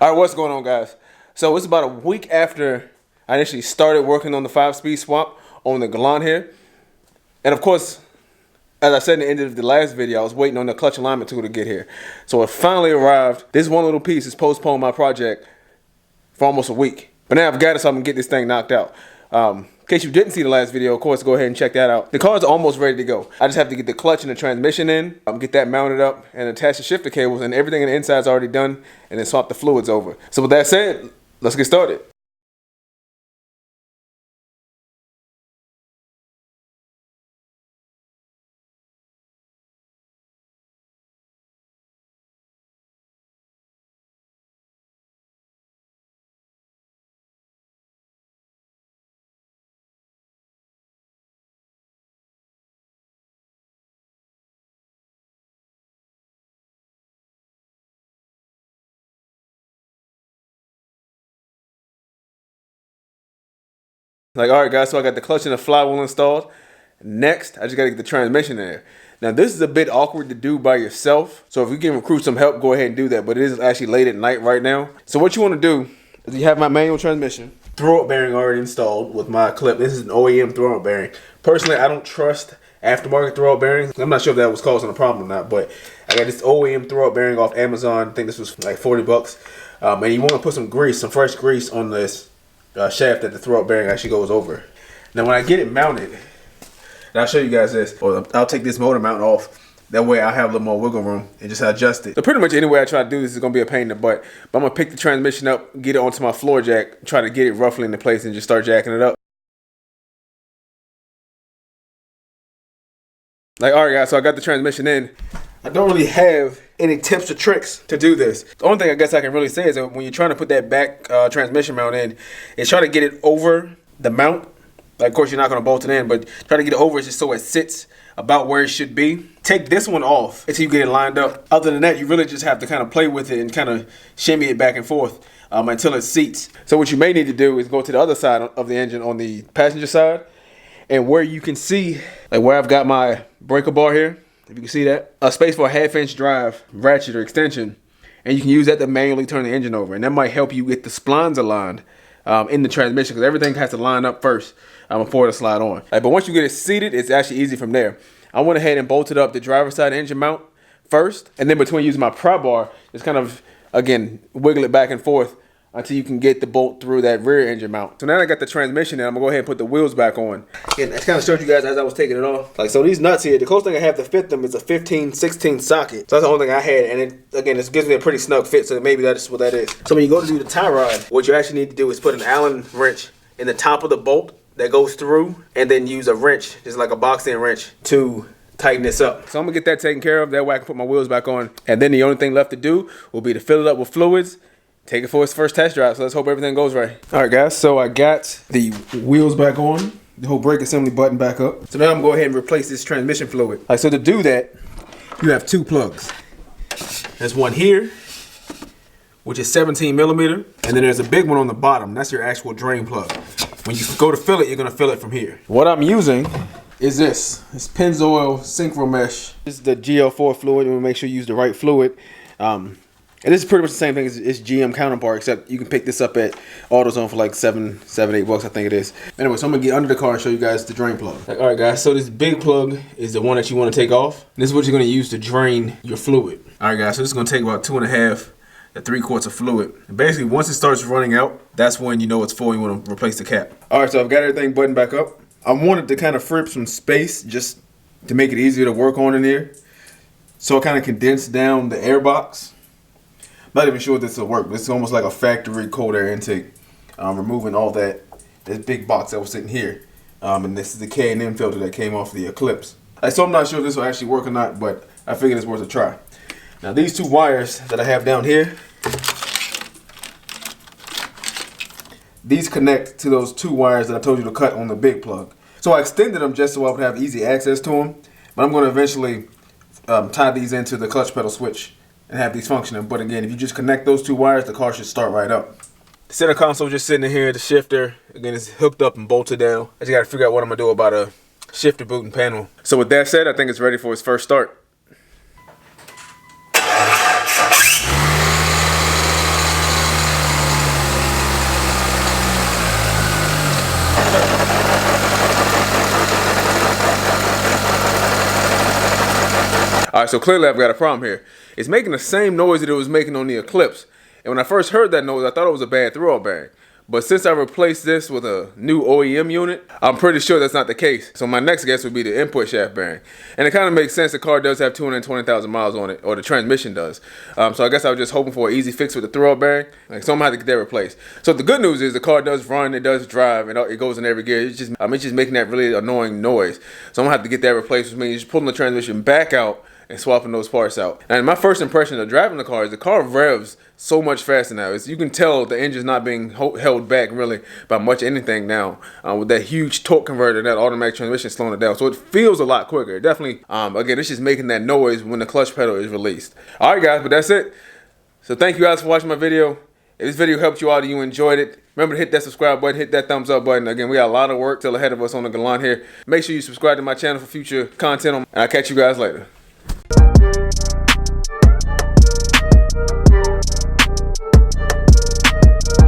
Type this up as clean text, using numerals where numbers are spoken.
All right, what's going on, guys? So it's about a week after I initially started working on the 5-speed swap on the Galant here. And of course, as I said in the end of the last video, I was waiting on the clutch alignment tool to get here. So it finally arrived. This one little piece has postponed my project for almost a week. But now I've got it, so I'm gonna get this thing knocked out. In case you didn't see the last video, of course, go ahead and check that out. The car's almost ready to go. I just have to get the clutch and the transmission in, get that mounted up, and attach the shifter cables, and everything on the inside is already done, and then swap the fluids over. So with that said, let's get started. Like, all right, guys, so I got the clutch and the flywheel installed. Next, I just got to get the transmission in there. Now, this is a bit awkward to do by yourself. So if you can recruit some help, go ahead and do that. But it is actually late at night right now. So what you want to do is you have my manual transmission. Throw-up bearing already installed with my clip. This is an OEM throw-up bearing. Personally, I don't trust aftermarket throw-up bearings. I'm not sure if that was causing a problem or not. But I got this OEM throw-up bearing off Amazon. I think this was like 40 bucks. And you want to put some grease, some fresh grease on this shaft that the throw-up bearing actually goes over. Now when I get it mounted, and I'll show you guys this, or I'll take this motor mount off. That way I'll have a little more wiggle room and just adjust it. So pretty much any way I try to do this is gonna be a pain in the butt. But I'm gonna pick the transmission up, get it onto my floor jack, try to get it roughly into place and just start jacking it up. Like, all right guys, so I got the transmission in. I don't really have any tips or tricks to do this. The only thing I guess I can really say is that when you're trying to put that back transmission mount in, is try to get it over the mount. Like, of course, you're not going to bolt it in, but try to get it over just so it sits about where it should be. Take this one off until you get it lined up. Other than that, you really just have to kind of play with it and kind of shimmy it back and forth until it seats. So what you may need to do is go to the other side of the engine on the passenger side, and where you can see, like where I've got my breaker bar here, if you can see that, a space for a 1/2-inch drive ratchet or extension, and you can use that to manually turn the engine over, and that might help you get the splines aligned in the transmission, because everything has to line up first before it slide on. But once you get it seated, it's actually easy from there. I went ahead and bolted up the driver's side engine mount first, and then between using my pry bar, just kind of, again, wiggle it back and forth until you can get the bolt through that rear engine mount. So now I got the transmission in, I'm gonna go ahead and put the wheels back on. And I kind of showed you guys as I was taking it off. Like, so these nuts here, the closest thing I have to fit them is a 15/16 socket. So that's the only thing I had, and it, again, it gives me a pretty snug fit, so maybe that's what that is. So when you go to do the tie rod, what you actually need to do is put an Allen wrench in the top of the bolt that goes through, and then use a wrench, just like a box-in wrench, to tighten this up. So I'm gonna get that taken care of, that way I can put my wheels back on. And then the only thing left to do will be to fill it up with fluids, take it for its first test drive. So let's hope everything goes right. All right, guys, so I got the wheels back on, the whole brake assembly button back up. So now I'm gonna go ahead and replace this transmission fluid. Like, so to do that, you have two plugs. There's one here, which is 17mm, and then there's a big one on the bottom. That's your actual drain plug. When you go to fill it, you're gonna fill it from here. What I'm using is this. It's Pennzoil Synchro Mesh. This is the GL4 fluid. You wanna make sure you use the right fluid. And this is pretty much the same thing as its GM counterpart, except you can pick this up at AutoZone for like $7, $8 bucks, I think it is. Anyway, so I'm gonna get under the car and show you guys the drain plug. Like, all right, guys, so this big plug is the one that you wanna take off. This is what you're gonna use to drain your fluid. All right, guys, so this is gonna take about 2.5 to 3 quarts of fluid. And basically, once it starts running out, that's when you know it's full, you wanna replace the cap. All right, so I've got everything buttoned back up. I wanted to kind of free up some space just to make it easier to work on in here. So I kind of condensed down the airbox. Not even sure if this will work. This is almost like a factory cold air intake. Removing all that, this big box that was sitting here. And this is the K&M filter that came off the Eclipse. So I'm not sure if this will actually work or not, but I figured it's worth a try. Now these two wires that I have down here, these connect to those two wires that I told you to cut on the big plug. So I extended them just so I would have easy access to them. But I'm going to eventually tie these into the clutch pedal switch and have these functioning. But again, if you just connect those two wires, the car should start right up. The center console just sitting in here. The shifter, again, is hooked up and bolted down. I just got to figure out what I'm going to do about a shifter boot and panel. So with that said, I think it's ready for its first start. Alright, so clearly I've got a problem here. It's making the same noise that it was making on the Eclipse. And when I first heard that noise, I thought it was a bad throw bearing. But since I replaced this with a new OEM unit, I'm pretty sure that's not the case. So my next guess would be the input shaft bearing. And it kind of makes sense. The car does have 220,000 miles on it, or the transmission does. So I guess I was just hoping for an easy fix with the throw bearing. So I'm gonna have to get that replaced. So the good news is the car does run, it does drive, and it goes in every gear. It's just making that really annoying noise. So I'm gonna have to get that replaced, which means just pulling the transmission back out and swapping those parts out. And my first impression of driving the car is the car revs so much faster now. You can tell the engine's not being held back really by much anything now, with that huge torque converter, that automatic transmission slowing it down. So it feels a lot quicker. It definitely, again, it's just making that noise when the clutch pedal is released. All right, guys, but that's it. So thank you guys for watching my video. If this video helped you out and you enjoyed it, remember to hit that subscribe button, hit that thumbs up button. Again, we got a lot of work still ahead of us on the Galant here. Make sure you subscribe to my channel for future content, and I'll catch you guys later.